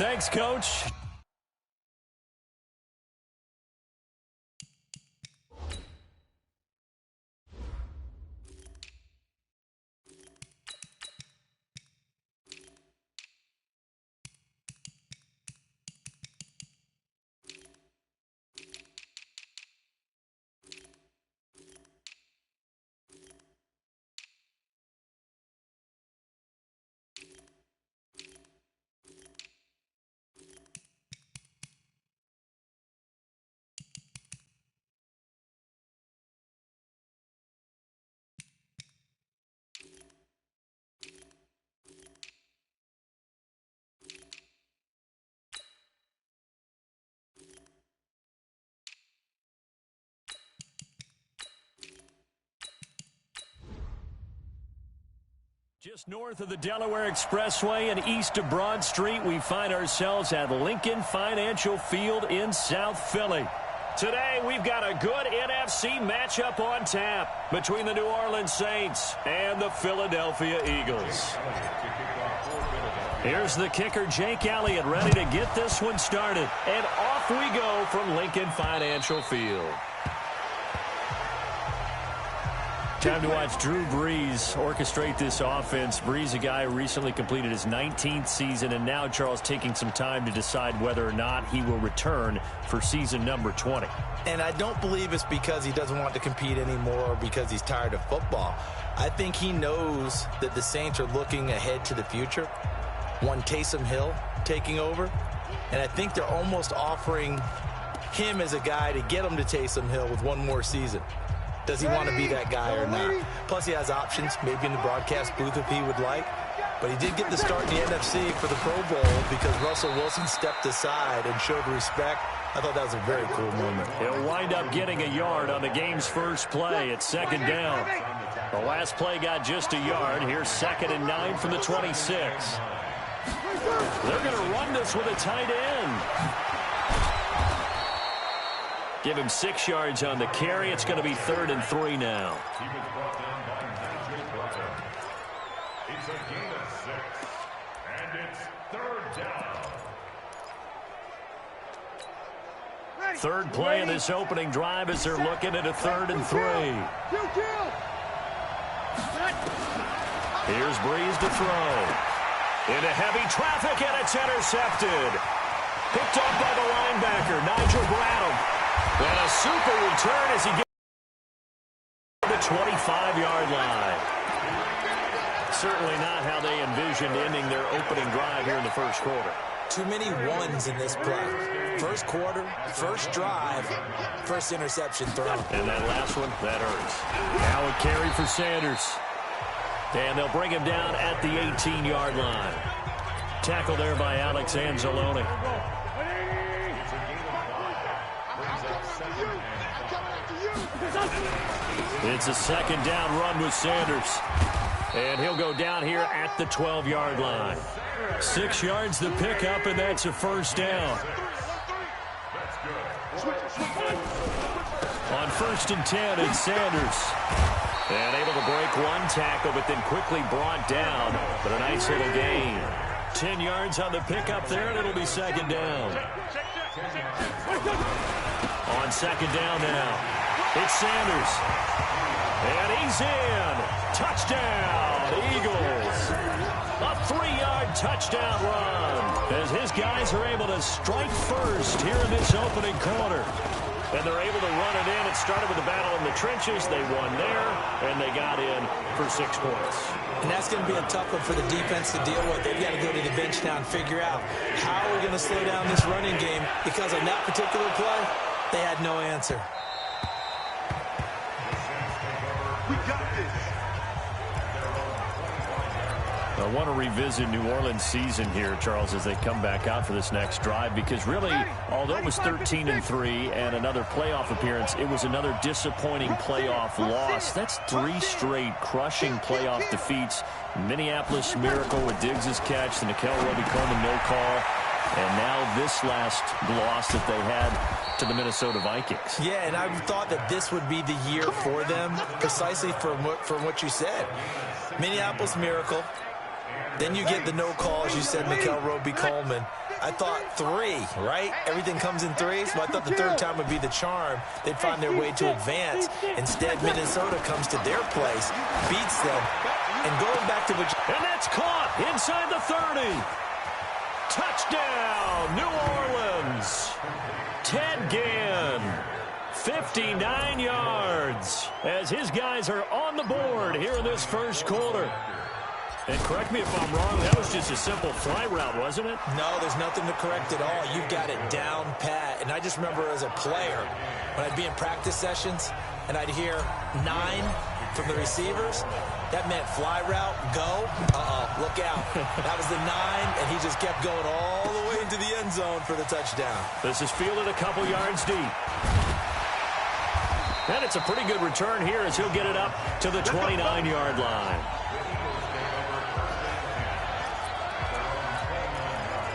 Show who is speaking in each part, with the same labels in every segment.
Speaker 1: Thanks, Coach. Just north of the Delaware Expressway and east of Broad Street, we find ourselves at Lincoln Financial Field in South Philly. Today, we've got a good NFC matchup on tap between the New Orleans Saints and the Philadelphia Eagles. Here's the kicker, Jake Elliott, ready to get this one started. And off we go from Lincoln Financial Field. Time to watch Drew Brees orchestrate this offense. Brees, a guy who recently completed his 19th season, and now, Charles, taking some time to decide whether or not he will return for season number 20.
Speaker 2: And I don't believe it's because he doesn't want to compete anymore or because he's tired of football. I think he knows that the Saints are looking ahead to the future. One Taysom Hill taking over. And I think they're almost offering him as a guy to get him to Taysom Hill with one more season. Does he want to be that guy or not? Plus, he has options, maybe in the broadcast booth if he would like. But he did get the start in the NFC for the Pro Bowl because Russell Wilson stepped aside and showed respect. I thought that was a very cool moment.
Speaker 1: He'll wind up getting a yard on the game's first play at second down. The last play got just a yard. Here's 2nd and 9 from the 26. They're going to run this with a tight end. Give him 6 yards on the carry. It's going to be 3rd and 3 now.
Speaker 3: It's a gain of 6, and it's 3rd down.
Speaker 1: Third play of this opening drive as they're looking at a 3rd and 3. Here's Brees to throw. Into heavy traffic, and it's intercepted. Picked up by the linebacker, Nigel Bradham. And a super return as he gets to the 25-yard line. Certainly not how they envisioned ending their opening drive here in the first quarter.
Speaker 2: Too many ones in this play. First quarter, first drive, first interception thrown.
Speaker 1: And that last one, that hurts. Now a carry for Sanders. And they'll bring him down at the 18-yard line. Tackle there by Alex Anzalone. It's a 2nd down run with Sanders. And he'll go down here at the 12-yard line. 6 yards the pickup, and that's a 1st down. On 1st and 10, it's Sanders. And able to break one tackle, but then quickly brought down. But a nice little gain. 10 yards on the pickup there, and it'll be 2nd down. On 2nd down now. It's Sanders. And he's in. Touchdown, Eagles. A 3-yard touchdown run as his guys are able to strike first here in this opening quarter. And they're able to run it in. It started with a battle in the trenches. They won there, and they got in for 6 points.
Speaker 2: And that's going to be a tough one for the defense to deal with. They've got to go to the bench now and figure out how we're going to slow down this running game, because on that particular play, they had no answer.
Speaker 3: We got this.
Speaker 1: I want to revisit New Orleans' season here, Charles, as they come back out for this next drive, because really, although it was 13 and 3 and another playoff appearance, it was another disappointing playoff loss. That's 3 straight crushing playoff defeats. Minneapolis Miracle with Diggs' catch, the Nickel Roby-Coleman no call, and now this last loss that they had to the Minnesota Vikings.
Speaker 2: Yeah, and I thought that this would be the year for them, precisely from what you said. Minneapolis Miracle. Then you get the no call, as you said, Nickel Roby-Coleman. I thought 3, right? Everything comes in 3s. Well, I thought the third time would be the charm. They'd find their way to advance. Instead, Minnesota comes to their place, beats them, and going back to
Speaker 1: and that's caught inside the 30. Touchdown, New Orleans. Ted Ginn, 59 yards, as his guys are on the board here in this first quarter. And correct me if I'm wrong, that was just a simple fly route, wasn't it?
Speaker 2: No, there's nothing to correct at all. You've got it down pat. And I just remember as a player, when I'd be in practice sessions, and I'd hear 9 from the receivers, that meant fly route, go, look out. That was the 9, and he just kept going all the way into the end zone for the touchdown.
Speaker 1: This is fielded a couple yards deep. And it's a pretty good return here as he'll get it up to the 29-yard line.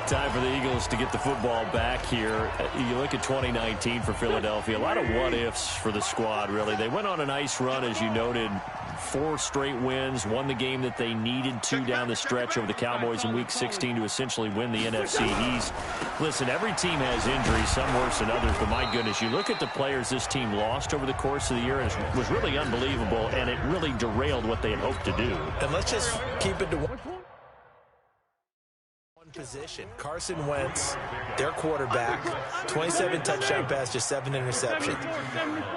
Speaker 1: Time for the Eagles to get the football back here. You look at 2019 for Philadelphia, a lot of what-ifs for the squad, really. They went on a nice run, as you noted, 4 straight wins, won the game that they needed to down the stretch over the Cowboys in Week 16 to essentially win the NFC East. Listen, every team has injuries, some worse than others, but my goodness, you look at the players this team lost over the course of the year, and it was really unbelievable, and it really derailed what they had hoped to do.
Speaker 2: And let's just keep it to one position. Carson Wentz, their quarterback, 27 touchdown passes, just 7 interceptions.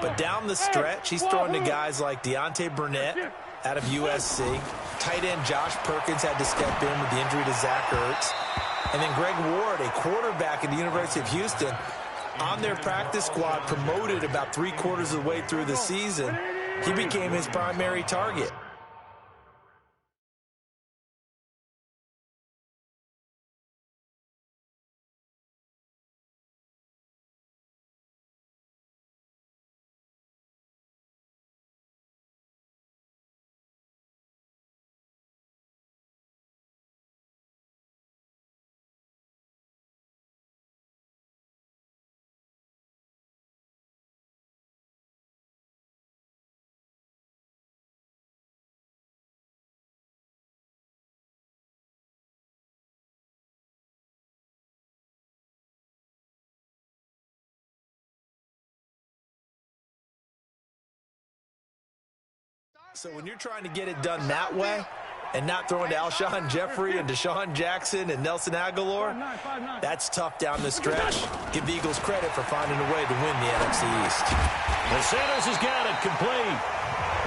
Speaker 2: But down the stretch, he's throwing to guys like Deontay Burnett out of USC. Tight end Josh Perkins had to step in with the injury to Zach Ertz. And then Greg Ward, a quarterback at the University of Houston, on their practice squad, promoted about 3/4 of the way through the season. He became his primary target. So when you're trying to get it done that way and not throwing to Alshon Jeffrey and Deshaun Jackson and Nelson Aguilar, that's tough down the stretch. Give the Eagles credit for finding a way to win the NFC East.
Speaker 1: And Sanders has got it complete.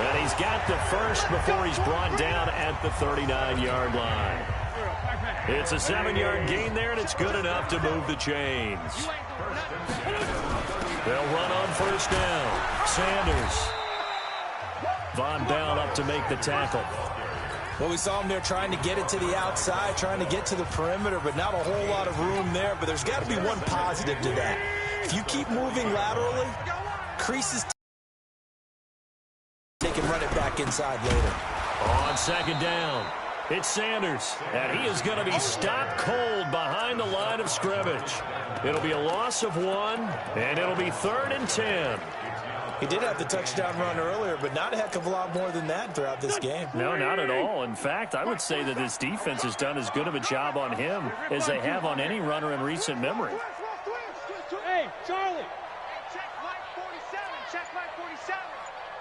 Speaker 1: And he's got the first before he's brought down at the 39-yard line. It's a 7-yard gain there, and it's good enough to move the chains. They'll run on first down. Sanders. Von Bell up to make the tackle.
Speaker 2: Well, we saw him there trying to get it to the outside, trying to get to the perimeter, but not a whole lot of room there. But there's got to be one positive to that. If you keep moving laterally, creases, they can run it back inside later.
Speaker 1: On second down, it's Sanders, and he is going to be stopped cold behind the line of scrimmage. It'll be a loss of 1, and it'll be 3rd and 10.
Speaker 2: He did have the touchdown run earlier, but not a heck of a lot more than that throughout this game.
Speaker 1: No, not at all. In fact, I would say that this defense has done as good of a job on him as they have on any runner in recent memory.
Speaker 4: Hey, Charlie.
Speaker 5: Check my 47.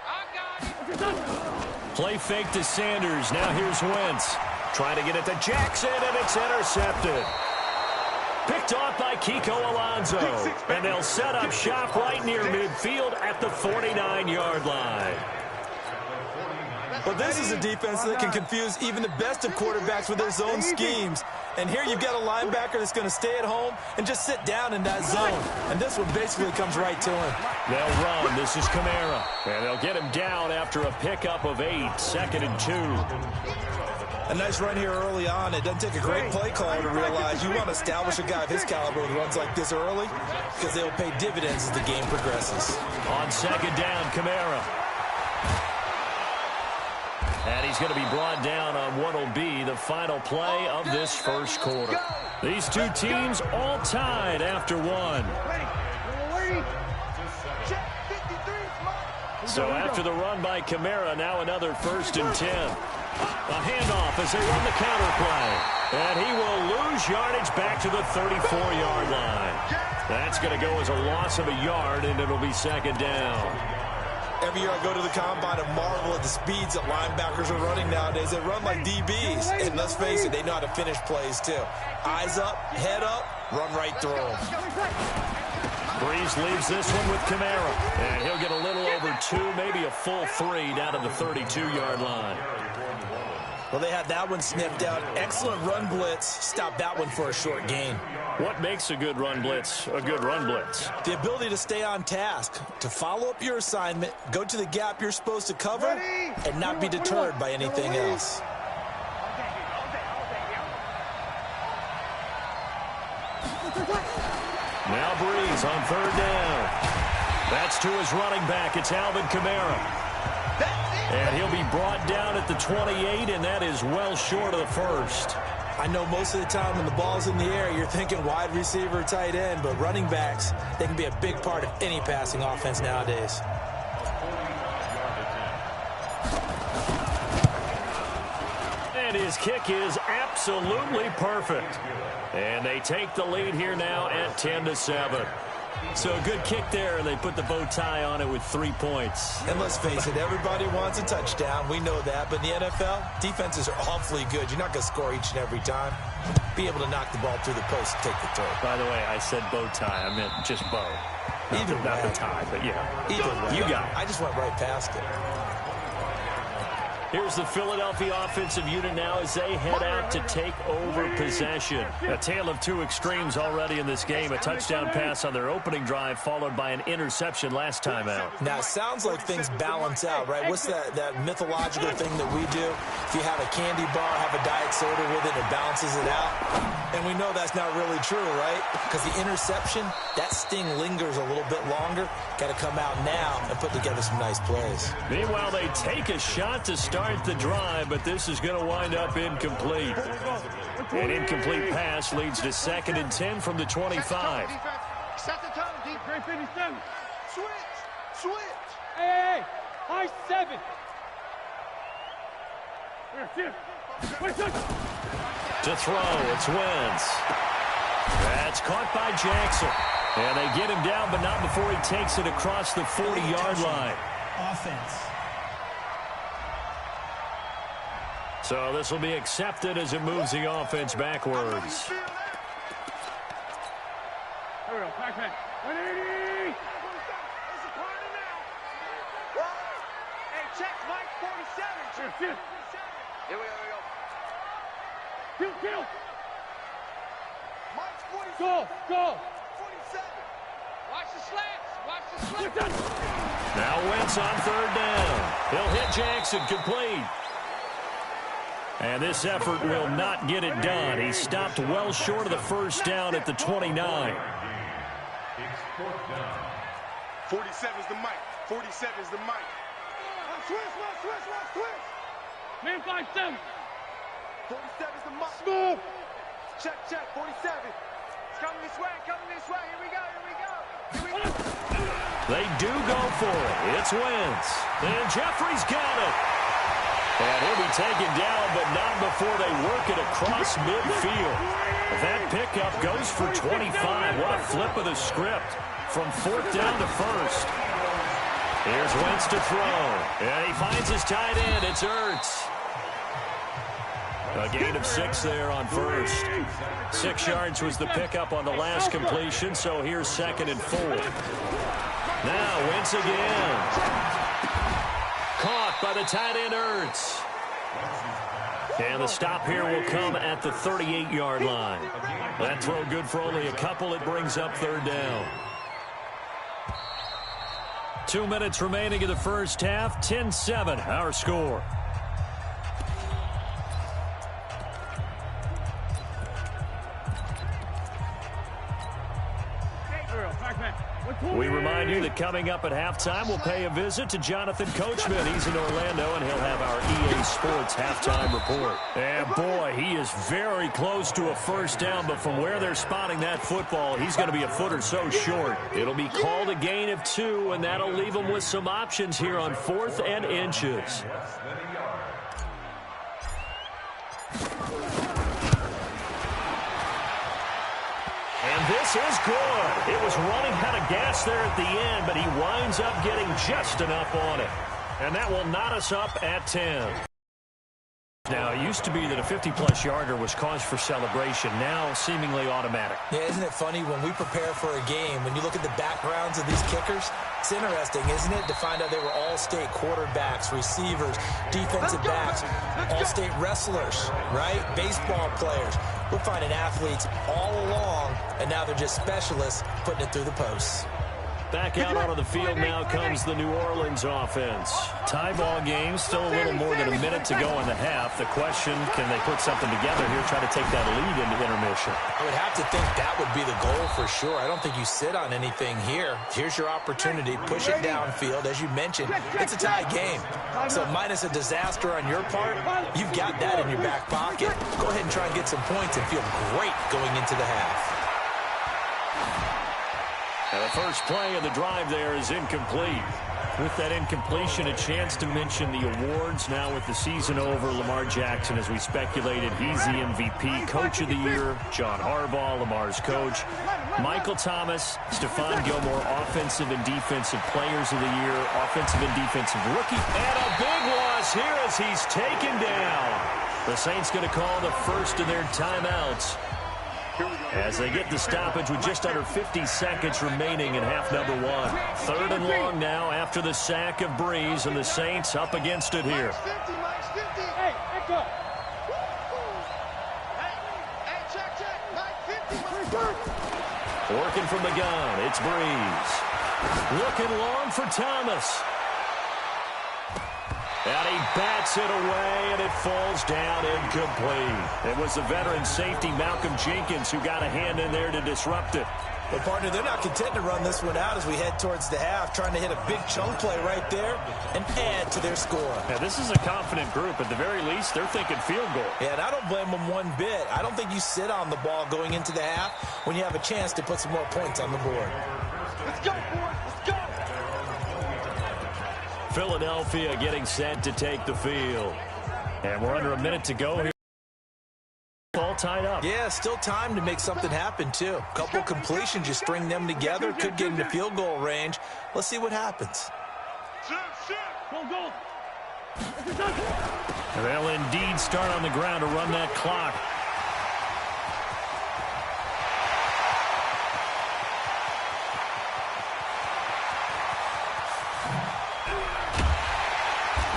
Speaker 5: I got it.
Speaker 1: Play fake to Sanders. Now here's Wentz. Trying to get it to Jackson, and it's intercepted. Picked off by Kiko Alonso. And they'll set up shop right near midfield at the 49-yard line.
Speaker 2: Well, this is a defense that can confuse even the best of quarterbacks with their zone schemes. And here you've got a linebacker that's going to stay at home and just sit down in that zone. And this one basically comes right to him.
Speaker 1: They'll run. This is Kamara. And they'll get him down after a pickup of 8, 2nd and 2.
Speaker 2: A nice run here early on. It doesn't take a great play caller to realize you want to establish a guy of his caliber who runs like this early because they'll pay dividends as the game progresses.
Speaker 1: On second down, Kamara. And he's going to be brought down on what will be the final play of this first quarter. These two teams all tied after 1. So after the run by Kamara, now another 1st and 10. A handoff as they run the counter play. And he will lose yardage back to the 34-yard line. That's going to go as a loss of a yard, and it'll be second down.
Speaker 2: Every year I go to the combine and marvel at the speeds that linebackers are running nowadays. They run like DBs. And let's face it, they know how to finish plays too. Eyes up, head up, run right through them.
Speaker 1: Breeze leaves this one with Kamara. And he'll get a little over 2, maybe a full 3 down to the 32-yard line.
Speaker 2: Well, they had that one sniffed out. Excellent run blitz. Stopped that one for a short gain.
Speaker 1: What makes a good run blitz a good run blitz?
Speaker 2: The ability to stay on task, to follow up your assignment, go to the gap you're supposed to cover, and not be deterred by anything else.
Speaker 1: Now Breeze on third down. That's to his running back. It's Alvin Kamara. And he'll be brought down at the 28, and that is well short of the first.
Speaker 2: I know most of the time when the ball's in the air, you're thinking wide receiver, tight end, but running backs, they can be a big part of any passing offense nowadays.
Speaker 1: And his kick is absolutely perfect. And they take the lead here now at 10-7. So a good kick there, and they put the bow tie on it with 3 points.
Speaker 2: And let's face it, everybody wants a touchdown. We know that. But in the NFL, defenses are awfully good. You're not going to score each and every time. Be able to knock the ball through the post and take the throw.
Speaker 1: By the way, I said bow tie. I meant just bow. Not the tie, but yeah.
Speaker 2: Either way.
Speaker 1: You got it.
Speaker 2: I just went right past it.
Speaker 1: Here's the Philadelphia offensive unit now as they head out to take over possession. A tale of two extremes already in this game. A touchdown pass on their opening drive followed by an interception last time out.
Speaker 2: Now, it sounds like things balance out, right? What's that mythological thing that we do? If you have a candy bar, have a diet soda with it, it balances it out. And we know that's not really true, right? Because the interception, that sting lingers a little bit longer. Got to come out now and put together some nice plays.
Speaker 1: Meanwhile, they take a shot to start the drive, but this is going to wind up incomplete. An incomplete pass leads to 2nd and 10 from the 25.
Speaker 4: Set the tone, deep. Great 57. Switch. Hey, high 7.
Speaker 1: To throw, it's Wentz. That's caught by Jackson. And they get him down, but not before he takes it across the 40-yard line.
Speaker 6: Offense.
Speaker 1: So this will be accepted as it moves the offense backwards.
Speaker 4: Here we go, back. 180.
Speaker 5: Hey, check Mike 47. Check 47. Here we go.
Speaker 4: Kill.
Speaker 5: Mike 47.
Speaker 4: Go.
Speaker 5: 47. Watch the slants.
Speaker 1: Now Wentz on third down. He'll hit Jackson, complete. And this effort will not get it done. He stopped well short of the first down at the 29.
Speaker 7: 47 is the mic. 47 is the mic.
Speaker 4: Switch. Man 5-7.
Speaker 5: 47 is the mic.
Speaker 4: Smooth.
Speaker 5: Check. 47. It's coming this way. Here we go.
Speaker 1: They do go for it. It's Wentz. And Jeffrey's got it. And he'll be taken down, but not before they work it across midfield. That pickup goes for 25. What a flip of the script from 4th down to 1st. Here's Wentz to throw. And he finds his tight end. It's Ertz. A gain of 6 there on 1st. 6 yards was the pickup on the last completion, so here's 2nd and 4. Now Wentz again. Caught by the tight end Ertz. And the stop here will come at the 38-yard line. That throw good for only a couple. It brings up 3rd down. 2 minutes remaining in the first half. 10-7 our score. We remind you that coming up at halftime, we'll pay a visit to Jonathan Coachman. He's in Orlando, and he'll have our EA Sports halftime report. And, boy, he is very close to a first down, but from where they're spotting that football, he's going to be a foot or so short. It'll be called a gain of 2, and that'll leave him with some options here on 4th and inches. And this is good. It was running out of gas there at the end, but he winds up getting just enough on it. And that will knot us up at 10. Now, it used to be that a 50-plus yarder was cause for celebration. Now, seemingly automatic.
Speaker 2: Yeah, isn't it funny when we prepare for a game, when you look at the backgrounds of these kickers, it's interesting, isn't it, to find out they were all-state quarterbacks, receivers, defensive backs, all-state wrestlers, right? Baseball players. We're finding athletes all along, and now they're just specialists putting it through the posts.
Speaker 1: Back out onto the field now comes the New Orleans offense. Tie ball game, still a little more than a minute to go in the half. The question, can they put something together here, try to take that lead into intermission?
Speaker 2: I would have to think that would be the goal for sure. I don't think you sit on anything here. Here's your opportunity. Push it downfield. As you mentioned, it's a tie game. So minus a disaster on your part, you've got that in your back pocket. Go ahead and try and get some points and feel great going into the half.
Speaker 1: And the first play of the drive there is incomplete. With that incompletion, a chance to mention the awards. Now with the season over, Lamar Jackson, as we speculated, he's the MVP, Coach of the Year. John Harbaugh, Lamar's coach. Michael Thomas, Stephon Gilmore, Offensive and Defensive Players of the Year, Offensive and Defensive Rookie. And a big loss here as he's taken down. The Saints going to call the first of their timeouts as they get the stoppage with just under 50 seconds remaining in half number one. Third and long now after the sack of Breeze, and the Saints up against it here.
Speaker 4: Hey, echo.
Speaker 1: Working from the gun, it's Breeze. Looking long for Thomas. And he bats it away, and it falls down incomplete. It was the veteran safety, Malcolm Jenkins, who got a hand in there to disrupt it.
Speaker 2: But, partner, they're not content to run this one out as we head towards the half, trying to hit a big chunk play right there and add to their score.
Speaker 1: Yeah, this is a confident group. At the very least, they're thinking field goal.
Speaker 2: Yeah, and I don't blame them one bit. I don't think you sit on the ball going into the half when you have a chance to put some more points on the board.
Speaker 4: Let's go, boys. Let's go.
Speaker 1: Philadelphia getting set to take the field. And we're under a minute to go here. All tied up.
Speaker 2: Yeah, still time to make something happen, too. A couple completions, you string them together, could get into field goal range. Let's see what happens.
Speaker 1: They'll indeed start on the ground to run that clock.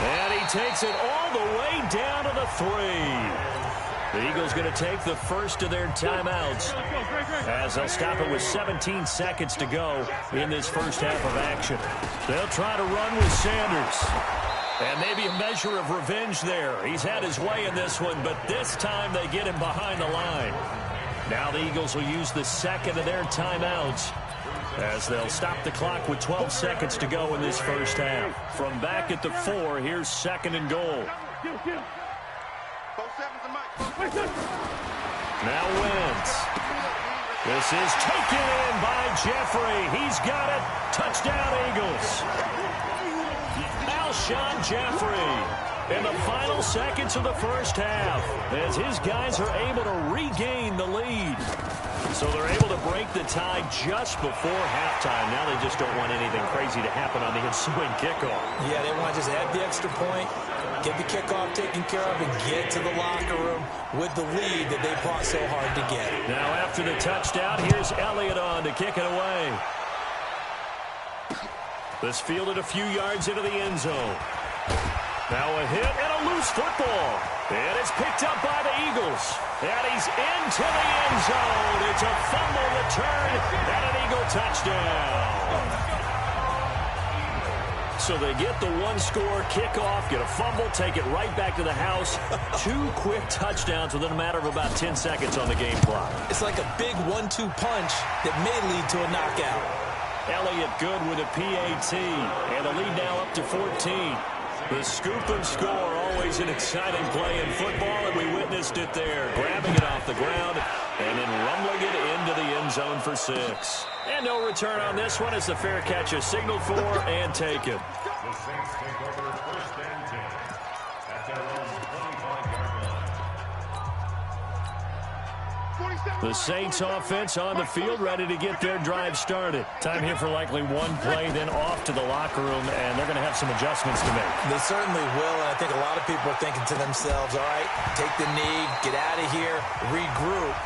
Speaker 1: And he takes it all the way down to the 3. The Eagles going to take the first of their timeouts as they'll stop it with 17 seconds to go in this first half of action. They'll try to run with Sanders. And maybe a measure of revenge there. He's had his way in this one, but this time they get him behind the line. Now the Eagles will use the second of their timeouts as they'll stop the clock with 12 seconds to go in this first half. From back at the 4, here's second and goal. Now Wentz. This is taken in by Jeffrey. He's got it. Touchdown, Eagles. Alshon Jeffrey in the final seconds of the first half as his guys are able to regain the lead. So they're able to break the tie just before halftime. Now they just don't want anything crazy to happen on the ensuing kickoff.
Speaker 2: Yeah, they want to just add the extra point, get the kickoff taken care of, and get to the locker room with the lead that they fought so hard to get.
Speaker 1: Now after the touchdown, here's Elliott on to kick it away. This fielded a few yards into the end zone. Now a hit and a loose football. And it's picked up by the Eagles. And he's into the end zone. It's a fumble return and an Eagle touchdown. So they get the one-score kickoff, get a fumble, take it right back to the house. 2 quick touchdowns within a matter of about 10 seconds on the game clock.
Speaker 2: It's like a big 1-2 punch that may lead to a knockout.
Speaker 1: Elliott good with a PAT. And the lead now up to 14. The scoop and score, always an exciting play in football, and we witnessed it there. Grabbing it off the ground and then rumbling it into the end zone for 6. And no return on this one as the fair catch is signaled for and taken.
Speaker 3: The Saints take over first and 10 at their own 25-yard line.
Speaker 5: 47.
Speaker 1: The Saints offense on the field, ready to get their drive started. Time here for likely one play, then off to the locker room, and they're going to have some adjustments to make.
Speaker 2: They certainly will, and I think a lot of people are thinking to themselves, all right, take the knee, get out of here, regroup.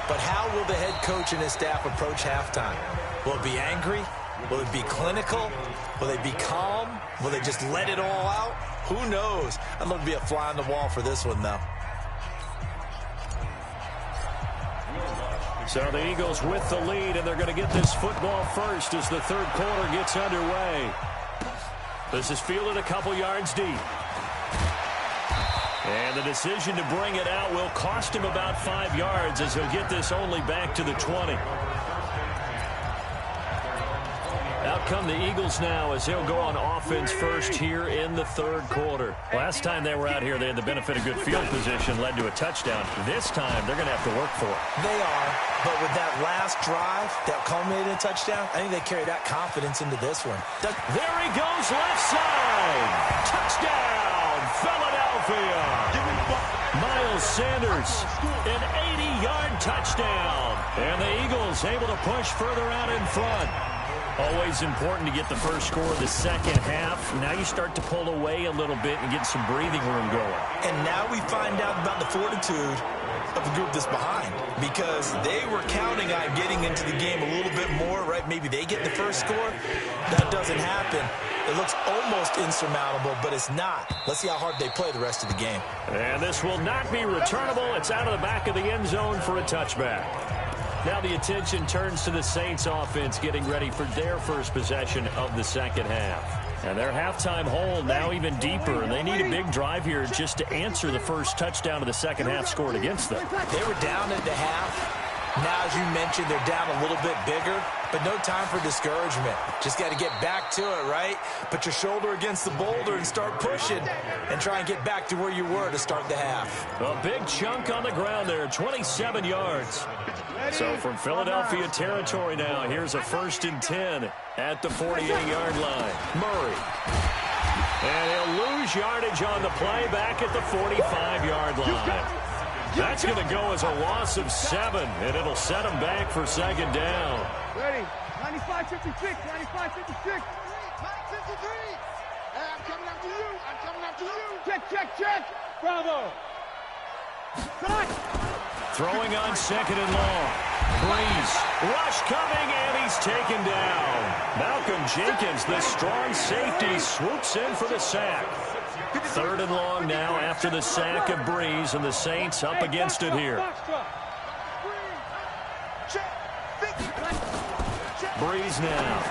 Speaker 2: But how will the head coach and his staff approach halftime? Will it be angry? Will it be clinical? Will they be calm? Will they just let it all out? Who knows? I'd love to be a fly on the wall for this one, though.
Speaker 1: So the Eagles with the lead, and they're going to get this football first as the third quarter gets underway. This is fielded a couple yards deep. And the decision to bring it out will cost him about 5 yards as he'll get this only back to the 20. Out come the Eagles now as they'll go on offense first here in the third quarter. Last time they were out here, they had the benefit of good field position, led to a touchdown. This time, they're going to have to work for it.
Speaker 2: They are, but with that last drive that culminated in a touchdown, I think they carry that confidence into this one.
Speaker 1: There he goes, left side. Touchdown, Philadelphia. Miles Sanders, an 80-yard touchdown. And the Eagles able to push further out in front. Always important to get the first score of the second half. Now you start to pull away a little bit and get some breathing room going.
Speaker 2: And now we find out about the fortitude of the group that's behind, because they were counting on getting into the game a little bit more, right? Maybe they get the first score. That doesn't happen. It looks almost insurmountable, but it's not. Let's see how hard they play the rest of the game.
Speaker 1: And this will not be returnable. It's out of the back of the end zone for a touchback. Now the attention turns to the Saints offense getting ready for their first possession of the second half. And their halftime hole now even deeper, and they need a big drive here just to answer the first touchdown of the second half scored against them.
Speaker 2: They were down at the half. Now, as you mentioned, they're down a little bit bigger, but no time for discouragement. Just got to get back to it, right? Put your shoulder against the boulder and start pushing and try and get back to where you were to start the half.
Speaker 1: A big chunk on the ground there, 27 yards. So from Philadelphia territory now, here's a 1st and 10 at the 48-yard line. Murray. And he'll lose yardage on the play back at the 45-yard line. That's going to go as a loss of 7, and it'll set him back for second down.
Speaker 4: Ready. 95-56. 95-56. 53. I'm coming after you. I'm coming after you. Check. Bravo. Cut.
Speaker 1: Throwing on 2nd and long. Breeze. Rush coming, and he's taken down. Malcolm Jenkins, the strong safety, swoops in for the sack. 3rd and long now after the sack of Breeze, and the Saints up against it here. Breeze now.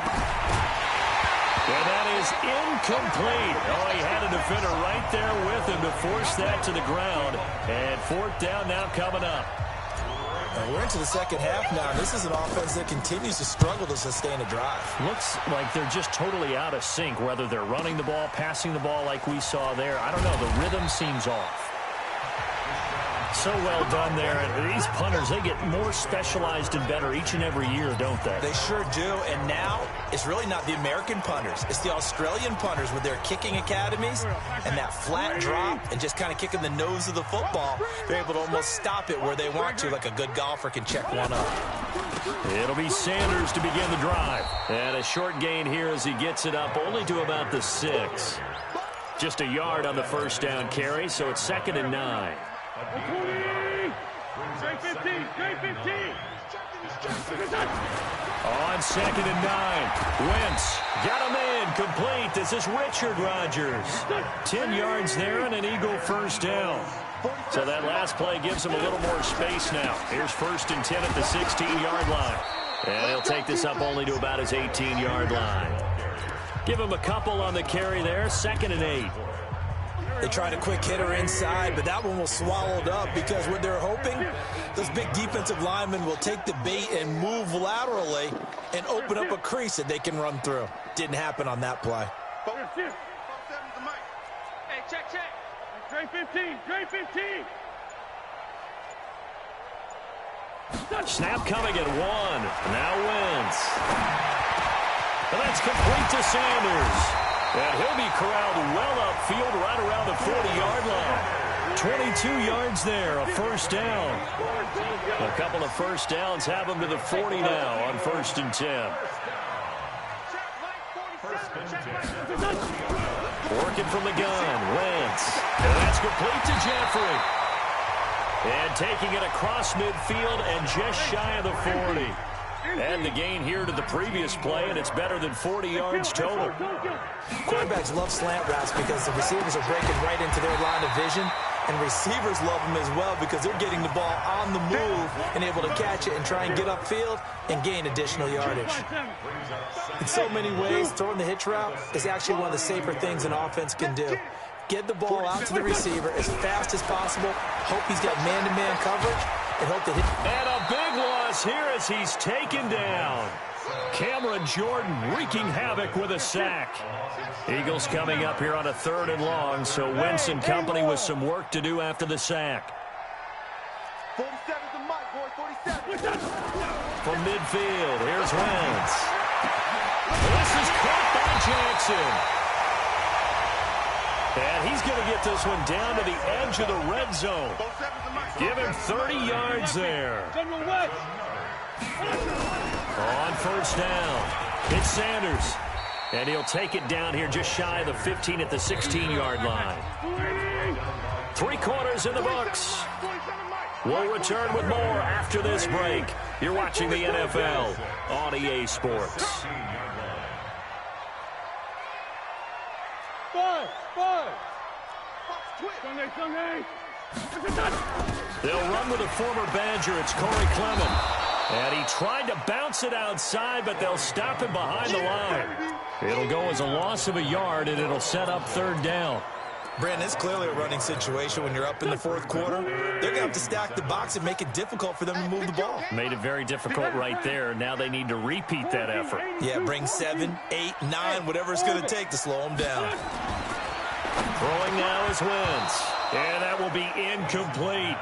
Speaker 1: And that is incomplete. Oh, he had a defender right there with him to force that to the ground. And 4th down now coming up.
Speaker 2: We're into the second half now. This is an offense that continues to struggle to sustain a drive.
Speaker 1: Looks like they're just totally out of sync, whether they're running the ball, passing the ball like we saw there. I don't know. The rhythm seems off. So well done there. And these punters, they get more specialized and better each and every year, don't they?
Speaker 2: They sure do. And now it's really not the American punters. It's the Australian punters with their kicking academies and that flat drop and just kind of kicking the nose of the football. They're able to almost stop it where they want to, like a good golfer can check one up.
Speaker 1: It'll be Sanders to begin the drive. And a short gain here as he gets it up only to about the 6. Just a yard on the first down carry, so it's 2nd and 9. On 2nd and 9, Wentz got him in, complete. This is Richard Rodgers. 10 yards there and an Eagle first down. So that last play gives him a little more space now. Here's 1st and 10 at the 16-yard line. And he'll take this up only to about his 18-yard line. Give him a couple on the carry there, 2nd and 8.
Speaker 2: They tried a quick hitter inside, but that one was swallowed up because what they're hoping, those big defensive linemen will take the bait and move laterally and open up a crease that they can run through. Didn't happen on that play.
Speaker 5: Hey, check.
Speaker 4: Trey 15.
Speaker 1: Snap coming at 1. Now Wentz. And that's complete to Sanders. And he'll be corralled well upfield right around the 40-yard line. 22 yards there, a first down. A couple of first downs have them to the 40 now on 1st and 10. Working from the gun, Wentz. And that's complete to Jeffrey. And taking it across midfield and just shy of the 40. And the gain here to the previous play, and it's better than 40 yards total.
Speaker 2: Quarterbacks love slant routes because the receivers are breaking right into their line of vision, and receivers love them as well because they're getting the ball on the move and able to catch it and try and get upfield and gain additional yardage. In so many ways, throwing the hitch route is actually one of the safer things an offense can do. Get the ball out to the receiver as fast as possible, hope he's got man-to-man coverage, and hope that
Speaker 1: and a big loss here as he's taken down. Cameron Jordan wreaking havoc with a sack. Eagles coming up here on a 3rd and long, so Wentz and company with some work to do after the sack.
Speaker 5: 47's the mic, boy, 47.
Speaker 1: From midfield, here's Wentz. This is caught by Jackson. And he's going to get this one down to the edge of the red zone. Give him 30 yards there. On 1st down, it's Sanders. And he'll take it down here just shy of the 15 at the 16-yard line. 3 quarters in the books. We'll return with more after this break. You're watching the NFL on EA Sports. They'll run with a former Badger. It's Corey Clement. And he tried to bounce it outside, but they'll stop him behind the line. It'll go as a loss of a yard, and it'll set up 3rd down.
Speaker 2: Brandon, it's clearly a running situation when you're up in the 4th quarter. They're going to have to stack the box and make it difficult for them to move the ball.
Speaker 1: Made it very difficult right there. Now they need to repeat that effort.
Speaker 2: Yeah, bring 7, 8, 9, whatever it's going to take to slow them down.
Speaker 1: Throwing now is Wentz. And that will be incomplete.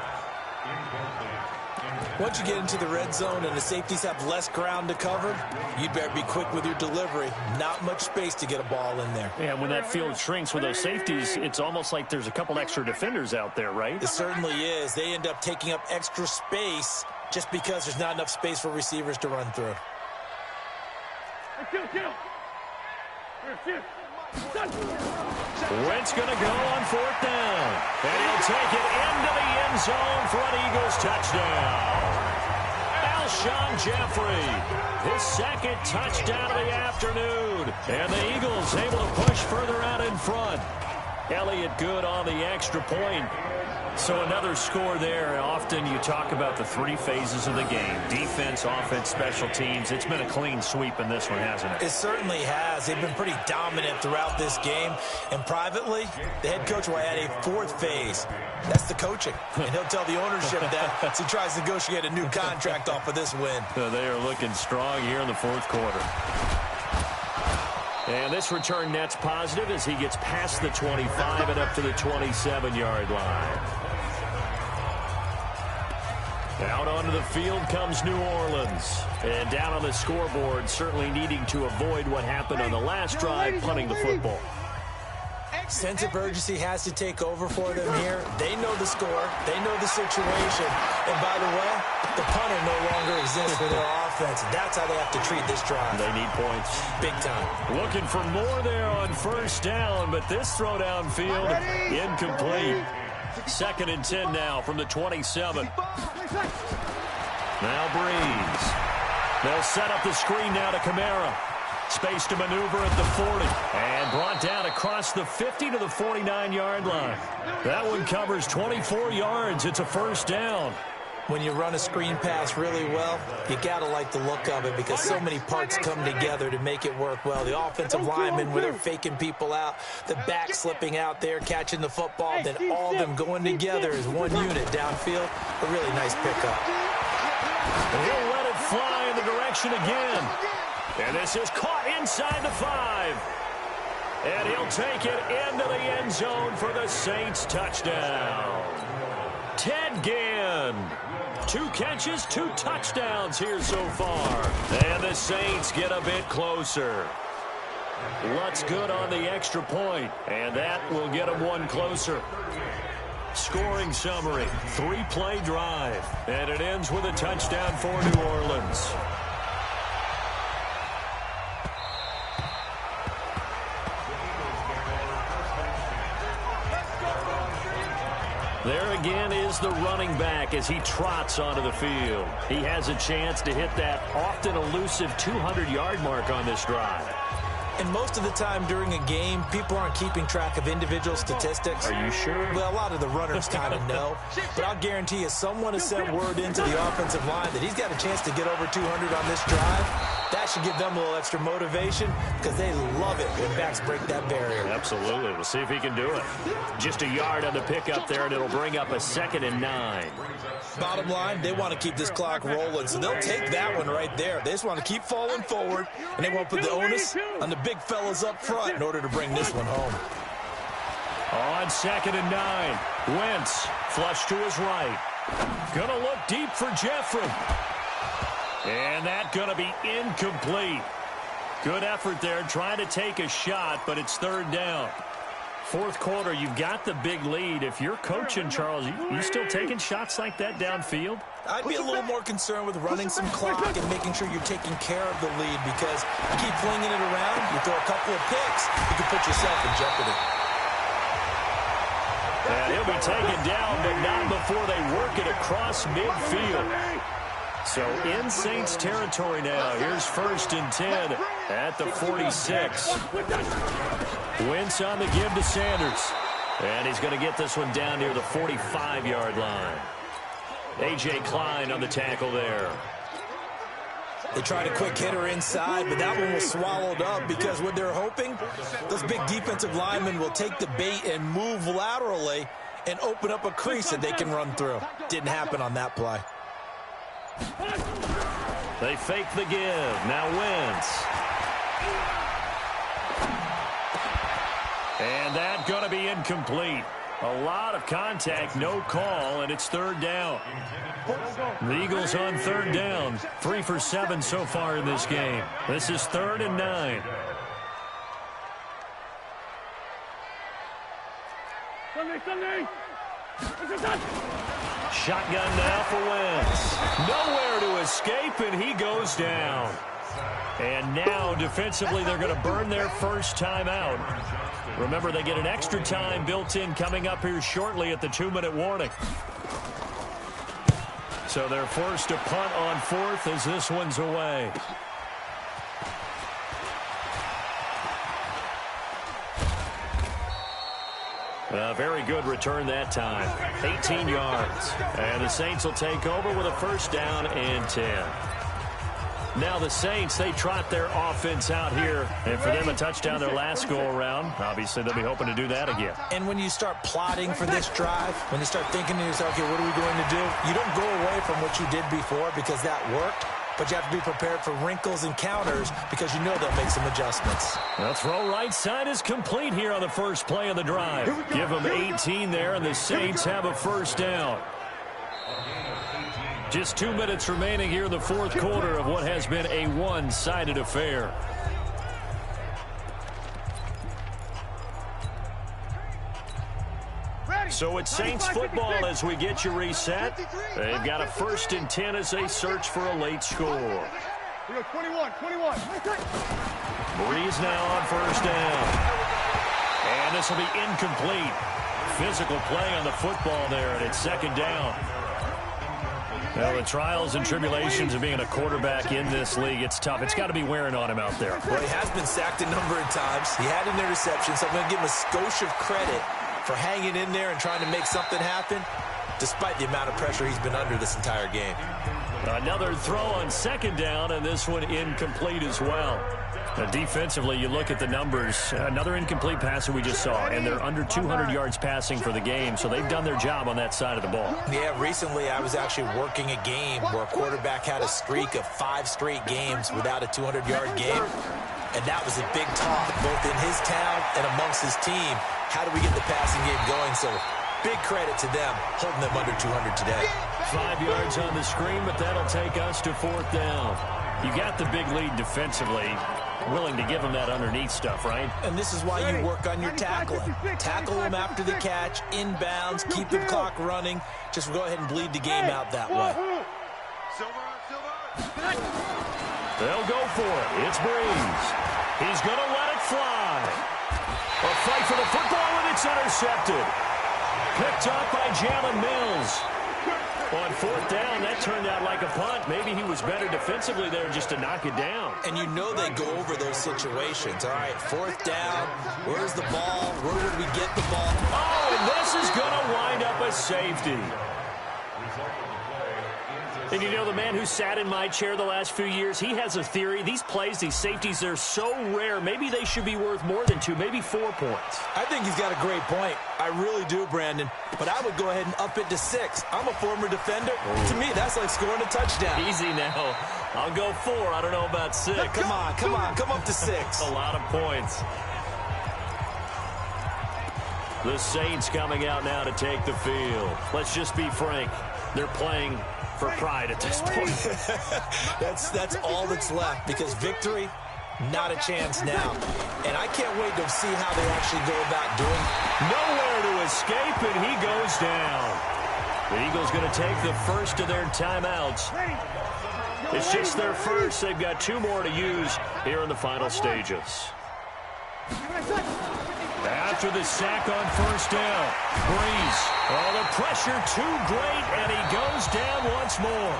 Speaker 2: Once you get into the red zone and the safeties have less ground to cover, you'd better be quick with your delivery. Not much space to get a ball in there.
Speaker 1: Yeah, when that field shrinks with those safeties, it's almost like there's a couple extra defenders out there, right?
Speaker 2: It certainly is. They end up taking up extra space just because there's not enough space for receivers to run through.
Speaker 1: Wentz going to go on 4th down. And he'll take it into the end zone for an Eagles touchdown. Alshon Jeffrey, his 2nd touchdown of the afternoon. And the Eagles able to push further out in front. Elliott good on the extra point. So another score there. Often you talk about the 3 phases of the game. Defense, offense, special teams. It's been a clean sweep in this one, hasn't it?
Speaker 2: It certainly has. They've been pretty dominant throughout this game. And privately, the head coach will add a 4th phase. That's the coaching. And he'll tell the ownership that as he tries to negotiate a new contract off of this win.
Speaker 1: They are looking strong here in the 4th quarter. And this return net's positive as he gets past the 25 and up to the 27-yard line. Out onto the field comes New Orleans. And down on the scoreboard, certainly needing to avoid what happened on the last drive, punting the football.
Speaker 2: Sense of urgency has to take over for them here. They know the score. They know the situation. And by the way, the punter no longer exists for their offense. That's how they have to treat this drive.
Speaker 1: They need points.
Speaker 2: Big time.
Speaker 1: Looking for more there on 1st down, but this throw downfield incomplete. 2nd and 10 now from the 27. Now Breeze. They'll set up the screen now to Kamara. Space to maneuver at the 40. And brought down across the 50 to the 49-yard line. That one covers 24 yards. It's a 1st down.
Speaker 2: When you run a screen pass really well, you got to like the look of it because so many parts come together to make it work well. The offensive linemen, where they're faking people out, the back slipping out there, catching the football, then all of them going together as one unit downfield. A really nice pickup.
Speaker 1: And he'll let it fly in the direction again. And this is caught inside the 5. And he'll take it into the end zone for the Saints touchdown. Ted Ginn. 2 catches, 2 touchdowns here so far. And the Saints get a bit closer. Lutz good on the extra point, and that will get them 1 closer. Scoring summary, 3-play drive, and it ends with a touchdown for New Orleans. There again is the running back as he trots onto the field. He has a chance to hit that often elusive 200-yard mark on this drive.
Speaker 2: And most of the time during a game, people aren't keeping track of individual statistics.
Speaker 1: Are you sure?
Speaker 2: Well, a lot of the runners kind of know. But I'll guarantee you someone has sent word into the offensive line that he's got a chance to get over 200 on this drive. That should give them a little extra motivation because they love it when backs break that barrier.
Speaker 1: Absolutely. We'll see if he can do it. Just a yard on the pickup there, and it'll bring up a 2nd and 9.
Speaker 2: Bottom line, they want to keep this clock rolling, so they'll take that one right there. They just want to keep falling forward, and they want to put the onus on the big fellas up front in order to bring this one home.
Speaker 1: On 2nd and 9, Wentz flush to his right. Gonna look deep for Jeffrey. And that gonna be incomplete. Good effort there, trying to take a shot, but it's 3rd down. 4th quarter, you've got the big lead. If you're coaching, Charles, you still taking shots like that downfield?
Speaker 2: I'd be a little more concerned with running some clock and making sure you're taking care of the lead because you keep flinging it around, you throw a couple of picks, you can put yourself in jeopardy.
Speaker 1: And he'll be taken down, but not before they work it across midfield. So in Saints territory now. Here's 1st and 10 at the 46. Wentz on the give to Sanders. And he's going to get this one down near the 45-yard line. A.J. Klein on the tackle there.
Speaker 2: They tried a quick hitter inside, but that one was swallowed up because what they're hoping, those big defensive linemen will take the bait and move laterally and open up a crease that they can run through. Didn't happen on that play.
Speaker 1: They fake the give. Now Wentz. And that's going to be incomplete. A lot of contact, no call, and it's 3rd down. The Eagles on 3rd down. 3 for 7 so far in this game. This is 3rd and 9.
Speaker 4: Sunday.
Speaker 1: Shotgun now for Wentz. Nowhere to escape, and he goes down. And now, defensively, they're going to burn their first time out. Remember, they get an extra time built in coming up here shortly at the 2-minute warning. So they're forced to punt on 4th as this one's away. A very good return that time. 18 yards. And the Saints will take over with a 1st down and 10. Now the Saints, they trot their offense out here. And for them, a touchdown their last go-around. Obviously, they'll be hoping to do that again.
Speaker 2: And when you start plotting for this drive, when you start thinking to yourself, okay, what are we going to do? You don't go away from what you did before because that worked. But you have to be prepared for wrinkles and counters because you know they'll make some adjustments.
Speaker 1: The throw right side is complete here on the first play of the drive. Give them 18 there, and the Saints have a 1st down. Just 2 minutes remaining here in the 4th quarter of what has been a one-sided affair. So it's Saints football as we get you reset. They've got a 1st and 10 as they search for a late score.
Speaker 4: 21.
Speaker 1: Breeze now on 1st down. And this will be incomplete. Physical play on the football there, and it's 2nd down. Well, the trials and tribulations of being a quarterback in this league, it's tough. It's got to be wearing on him out there.
Speaker 2: Well, he has been sacked a number of times. He had an interception, so I'm going to give him a skosh of credit for hanging in there and trying to make something happen, despite the amount of pressure he's been under this entire game.
Speaker 1: Another throw on 2nd down, and this one incomplete as well. Defensively, you look at the numbers. Another incomplete pass that we just saw, and they're under 200 yards passing for the game, so they've done their job on that side of the ball.
Speaker 2: Yeah, recently I was actually working a game where a quarterback had a streak of 5 straight games without a 200-yard game, and that was a big talk, both in his town and amongst his team. How do we get the passing game going? So big credit to them, holding them under 200 today.
Speaker 1: 5 yards on the screen, but that'll take us to 4th down. You got the big lead defensively. willing to give him that underneath stuff, right?
Speaker 2: And this is why you work on your tackling. Tackle him after the catch, inbounds, keep the clock running. Just go ahead and bleed the game out that way.
Speaker 1: They'll go for it. It's Breeze. He's going to let it fly. A fight for the football, and it's intercepted. Picked up by Jalen Mills. On fourth down, that turned out like a punt. Maybe he was better defensively there just to knock it down.
Speaker 2: And you know they go over those situations. All right, fourth down. Where's the ball? Where would we get the ball?
Speaker 1: Oh, and this is going to wind up a safety. And you know, the man who sat in my chair the last few years, he has a theory. These plays, these safeties, they're so rare. Maybe they should be worth more than 2, maybe 4 points.
Speaker 2: I think he's got a great point. I really do, Brandon. But I would go ahead and up it to 6. I'm a former defender. To me, that's like scoring a touchdown.
Speaker 1: Easy now. I'll go 4. I don't know about 6.
Speaker 2: Come on. Come up to 6.
Speaker 1: A lot of points. The Saints coming out now to take the field. Let's just be frank. They're playing for pride at this point.
Speaker 2: That's all that's left, because victory, not a chance now. And I can't wait to see how they actually go about doing.
Speaker 1: Nowhere to escape, and he goes down. The Eagles going to take the first of their timeouts. It's just their first. They've got 2 more to use here in the final stages. After the sack on first down, Breeze. Oh, the pressure too great, and he goes down once more.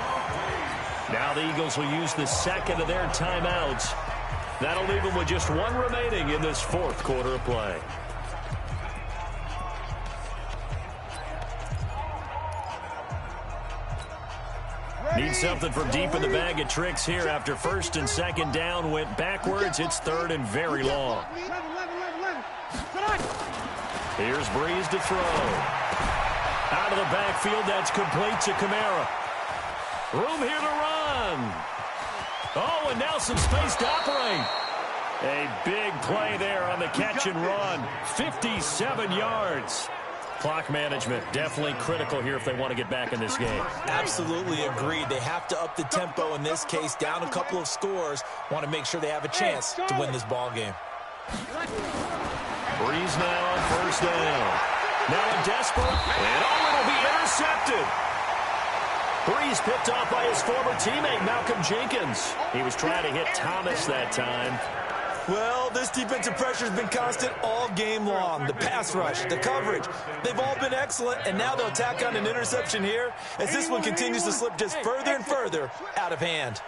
Speaker 1: Now the Eagles will use the second of their timeouts. That'll leave them with just 1 remaining in this fourth quarter of play. Need something from deep in the bag of tricks here after first and second down went backwards. It's third and very long. Here's Breeze to throw. Out of the backfield, that's complete to Kamara. Room here to run. Oh, and now some space to operate. A big play there on the catch and run. 57 yards. Clock management definitely critical here if they want to get back in this game.
Speaker 2: Absolutely agreed. They have to up the tempo in this case, down a couple of scores. Want to make sure they have a chance to win this ball game.
Speaker 1: Breeze now on first down. Now a desperate, and it'll be intercepted. Breeze picked off by his former teammate, Malcolm Jenkins. He was trying to hit Thomas that time.
Speaker 2: Well, this defensive pressure has been constant all game long. The pass rush, the coverage, they've all been excellent, and now they'll tack on an interception here as this one continues to slip just further and further out of hand.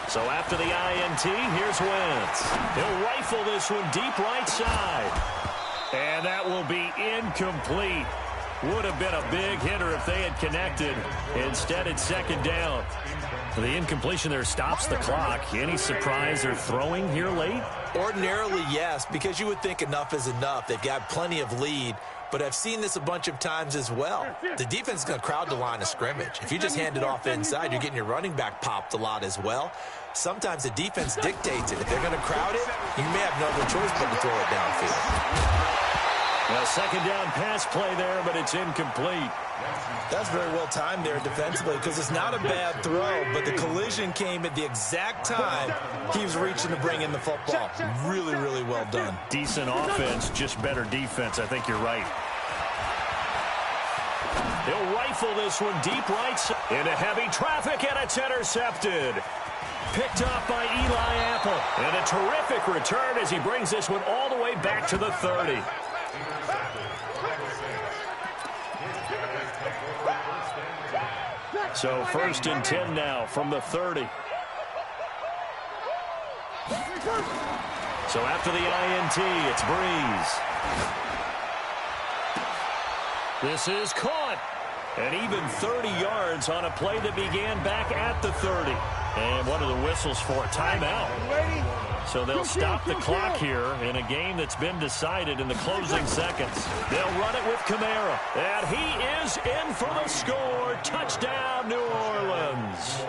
Speaker 1: So after the INT, here's Wentz. He'll rifle this one deep right side. And that will be incomplete. Would have been a big hitter if they had connected. Instead, it's second down. The incompletion there stops the clock. Any surprise they're throwing here late?
Speaker 2: Ordinarily, yes, because you would think enough is enough. They've got plenty of lead, but I've seen this a bunch of times as well. The defense is going to crowd the line of scrimmage. If you just hand it off inside, you're getting your running back popped a lot as well. Sometimes the defense dictates it. If they're going to crowd it, you may have no other choice but to throw it downfield.
Speaker 1: Well, second down pass play there, but it's incomplete.
Speaker 2: That's very well timed there defensively, because it's not a bad throw, but the collision came at the exact time he was reaching to bring in the football. Really, really well done.
Speaker 1: Decent offense, just better defense. I think you're right. He'll rifle this one deep right side into heavy traffic, and it's intercepted. Picked up by Eli Apple. And a terrific return as he brings this one all the way back to the 30. So first and 10 now from the 30. So after the INT, it's Breeze. This is caught. And even 30 yards on a play that began back at the 30. And what are the whistles for? Timeout. So they'll stop the clock here in a game that's been decided in the closing seconds. They'll run it with Kamara. And he is in for the score. Touchdown, New Orleans.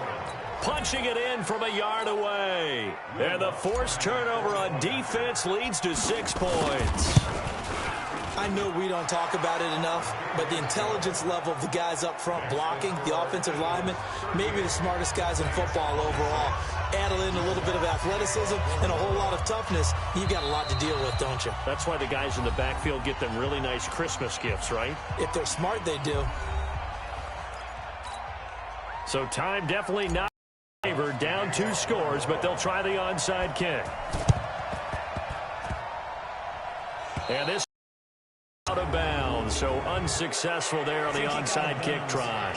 Speaker 1: Punching it in from a yard away. And the forced turnover on defense leads to 6 points.
Speaker 2: I know we don't talk about it enough, but the intelligence level of the guys up front blocking, the offensive linemen, maybe the smartest guys in football overall. Add in a little bit of athleticism and a whole lot of toughness. You've got a lot to deal with, don't you?
Speaker 1: That's why the guys in the backfield get them really nice Christmas gifts, right?
Speaker 2: If they're smart, they do.
Speaker 1: So time definitely not favored. Down 2 scores, but they'll try the onside kick. And this out of bounds, so unsuccessful there on the onside kick try.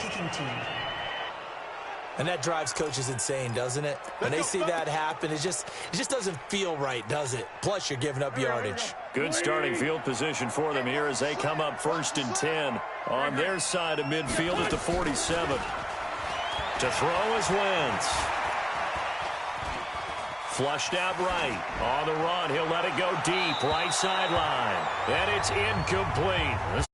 Speaker 2: And that drives coaches insane, doesn't it? When they see that happen, it just doesn't feel right, does it? Plus, you're giving up yardage.
Speaker 1: Good starting field position for them here as they come up 1st and 10 on their side of midfield at the 47. To throw is Wentz. Flushed out right. On the run, he'll let it go deep. Right sideline. And it's incomplete.